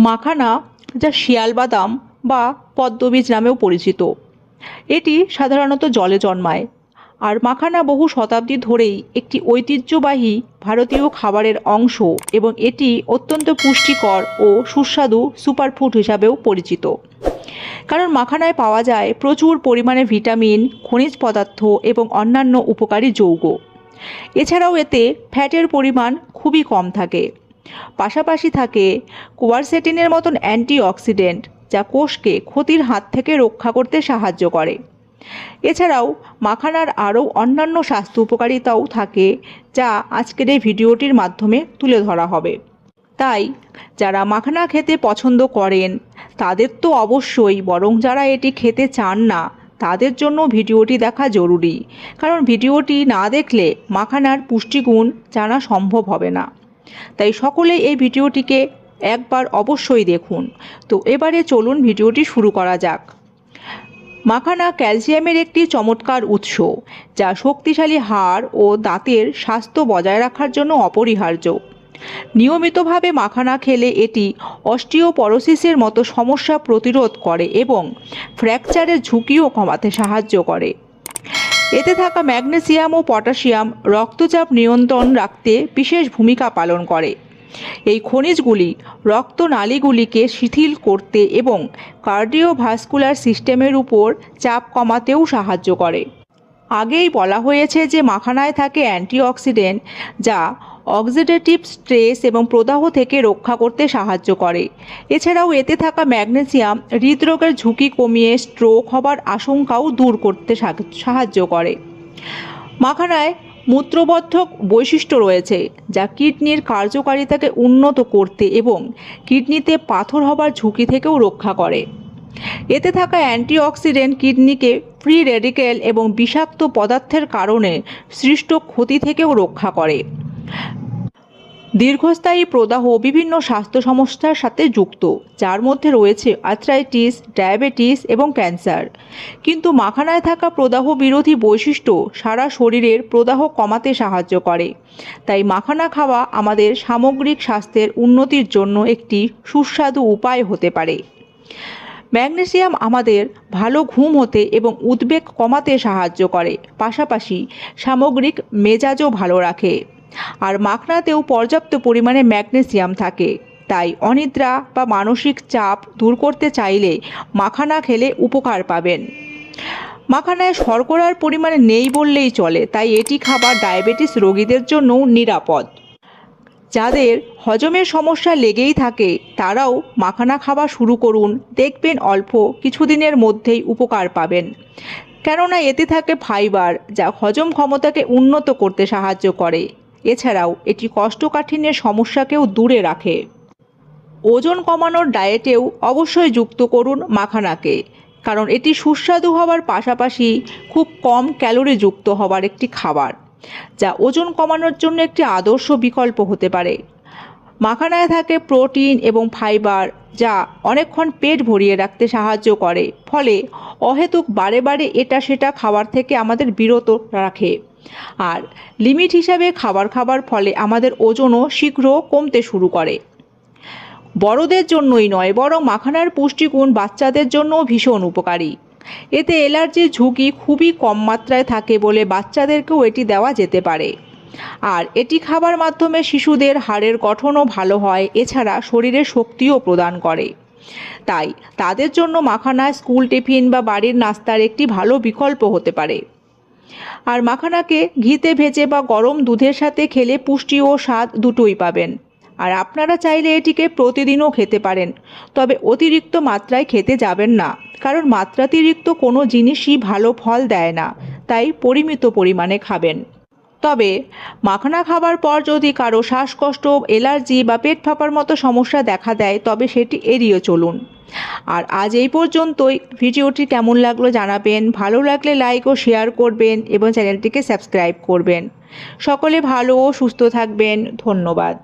মাখানা, যা শিয়াল বাদাম বা পদ্মবীজ নামেও পরিচিত, এটি সাধারণত জলে জন্মায়। আর মাখানা বহু শতাব্দী ধরেই একটি ঐতিহ্যবাহী ভারতীয় খাবারের অংশ এবং এটি অত্যন্ত পুষ্টিকর ও সুস্বাদু সুপারফুড হিসাবেও পরিচিত। কারণ মাখানায় পাওয়া যায় প্রচুর পরিমাণে ভিটামিন, খনিজ পদার্থ এবং অন্যান্য উপকারী যৌগ। এছাড়াও এতে ফ্যাটের পরিমাণ খুবই কম থাকে। পাশাপাশি থাকে কোয়ারসেটিনের মতন অ্যান্টিঅক্সিডেন্ট, যা কোষকে ক্ষতির হাত থেকে রক্ষা করতে সাহায্য করে। এছাড়াও মাখানার আরও অন্যান্য স্বাস্থ্য উপকারিতাও থাকে, যা আজকের এই ভিডিওটির মাধ্যমে তুলে ধরা হবে। তাই যারা মাখানা খেতে পছন্দ করেন তাদের তো অবশ্যই, বরং যারা এটি খেতে চান না তাদের জন্য ভিডিওটি দেখা জরুরি। কারণ ভিডিওটি না দেখলে মাখানার পুষ্টিগুণ জানা সম্ভব হবে না। তাই সকলেই এই ভিডিওটিকে একবার অবশ্যই দেখুন। তো এবারে চলুন ভিডিওটি শুরু করা যাক। মাখানা ক্যালসিয়ামের একটি চমৎকার উৎস, যা শক্তিশালী হাড় ও দাঁতের স্বাস্থ্য বজায় রাখার জন্য অপরিহার্য। নিয়মিতভাবে মাখানা খেলে এটি অস্টিওপরোসিসের মতো সমস্যা প্রতিরোধ করে এবং ফ্র্যাকচারের ঝুঁকিও কমাতে সাহায্য করে। এতে থাকা ম্যাগনেসিয়াম ও পটাশিয়াম রক্তচাপ নিয়ন্ত্রণ রাখতে বিশেষ ভূমিকা পালন করে। এই খনিজগুলি রক্তনালীগুলিকে শিথিল করতে এবং কার্ডিওভাস্কুলার সিস্টেমের উপর চাপ কমাতেও সাহায্য করে। আগেই বলা হয়েছে যে মাখানায় থাকে অ্যান্টিঅক্সিডেন্ট, যা অক্সিডেটিভ স্ট্রেস এবং প্রদাহ থেকে রক্ষা করতে সাহায্য করে। এছাড়াও এতে থাকা ম্যাগনেসিয়াম হৃদরোগের ঝুঁকি কমিয়ে স্ট্রোক হবার আশঙ্কাও দূর করতে সাহায্য করে। মাখানায় মূত্রবর্ধক বৈশিষ্ট্য রয়েছে, যা কিডনির কার্যকারিতাকে উন্নত করতে এবং কিডনিতে পাথর হবার ঝুঁকি থেকেও রক্ষা করে। এতে থাকা অ্যান্টিঅক্সিডেন্ট কিডনিকে ফ্রি রেডিক্যাল এবং বিষাক্ত পদার্থের কারণে সৃষ্ট ক্ষতি থেকেও রক্ষা করে। দীর্ঘস্থায়ী প্রদাহ বিভিন্ন স্বাস্থ্য সমস্যার সাথে যুক্ত, যার মধ্যে রয়েছে আর্থ্রাইটিস, ডায়াবেটিস এবং ক্যান্সার। কিন্তু মাখানায় থাকা প্রদাহ বিরোধী বৈশিষ্ট্য সারা শরীরের প্রদাহ কমাতে সাহায্য করে। তাই মাখানা খাওয়া আমাদের সামগ্রিক স্বাস্থ্যের উন্নতির জন্য একটি সুস্বাদু উপায় হতে পারে। ম্যাগনেসিয়াম আমাদের ভালো ঘুম হতে এবং উদ্বেগ কমাতে সাহায্য করে, পাশাপাশি সামগ্রিক মেজাজও ভালো রাখে। আর মাখনাতেও পর্যাপ্ত পরিমাণে ম্যাগনেসিয়াম থাকে, তাই অনিদ্রা বা মানসিক চাপ দূর করতে চাইলে মাখানা খেলে উপকার পাবেন। মাখানায় শর্করার পরিমাণ নেই বললেই চলে, তাই এটি খাবার ডায়াবেটিস রোগীদের জন্যও নিরাপদ। যাদের হজমের সমস্যা লেগেই থাকে তারাও মাখানা খাওয়া শুরু করুন, দেখবেন অল্প কিছুদিনের মধ্যেই উপকার পাবেন। কেননা এতে থাকে ফাইবার, যা হজম ক্ষমতাকে উন্নত করতে সাহায্য করে। এছাড়াও এটি কোষ্ঠকাঠিন্যের সমস্যাকেও দূরে রাখে। ওজন কমানোর ডায়েটেও অবশ্যই যুক্ত করুন মাখানাকে, কারণ এটি সুস্বাদু হওয়ার পাশাপাশি খুব কম ক্যালোরি যুক্ত হওয়ার একটি খাবার, যা ওজন কমানোর জন্য একটি আদর্শ বিকল্প হতে পারে। মাখানায় থাকে প্রোটিন এবং ফাইবার, যা অনেকক্ষণ পেট ভরিয়ে রাখতে সাহায্য করে, ফলে অহেতুক বারে বারে এটা সেটা খাবার থেকে আমাদের বিরত রাখে। আর লিমিট হিসাবে খাবার ফলে আমাদের ওজনও শীঘ্র কমতে শুরু করে। বড়দের জন্যই নয়, বরং মাখানার পুষ্টিগুণ বাচ্চাদের জন্যও ভীষণ উপকারী। এতে অ্যালার্জির ঝুঁকি খুবই কম মাত্রায় থাকে বলে বাচ্চাদেরকেও এটি দেওয়া যেতে পারে। আর এটি খাবার মাধ্যমে শিশুদের হাড়ের গঠনও ভালো হয়, এছাড়া শরীরে শক্তিও প্রদান করে। তাই তাদের জন্য মাখানা স্কুল টিফিন বা বাড়ির নাস্তার একটি ভালো বিকল্প হতে পারে। আর মাখানাকে ঘিতে ভেজে বা গরম দুধের সাথে খেলে পুষ্টি ও স্বাদ দুটোই পাবেন। আর আপনারা চাইলে এটিকে প্রতিদিনও খেতে পারেন, তবে অতিরিক্ত মাত্রায় খেতে যাবেন না, কারণ মাত্রাতিরিক্ত কোনো জিনিসই ভালো ফল দেয় না। তাই পরিমিত পরিমাণে খাবেন। তবে মাখানা খাবার পর যদি কারো শ্বাসকষ্ট, অ্যালার্জি বা পেট ফাঁপার মতো সমস্যা দেখা দেয় তবে সেটি এড়িয়ে চলুন। আর আজ এই পর্যন্তই। ভিডিওটি কেমন লাগলো জানাবেন, ভালো লাগলে লাইক ও শেয়ার করবেন এবং চ্যানেলটিকে সাবস্ক্রাইব করবেন। সকলে ভালো ও সুস্থ থাকবেন। ধন্যবাদ।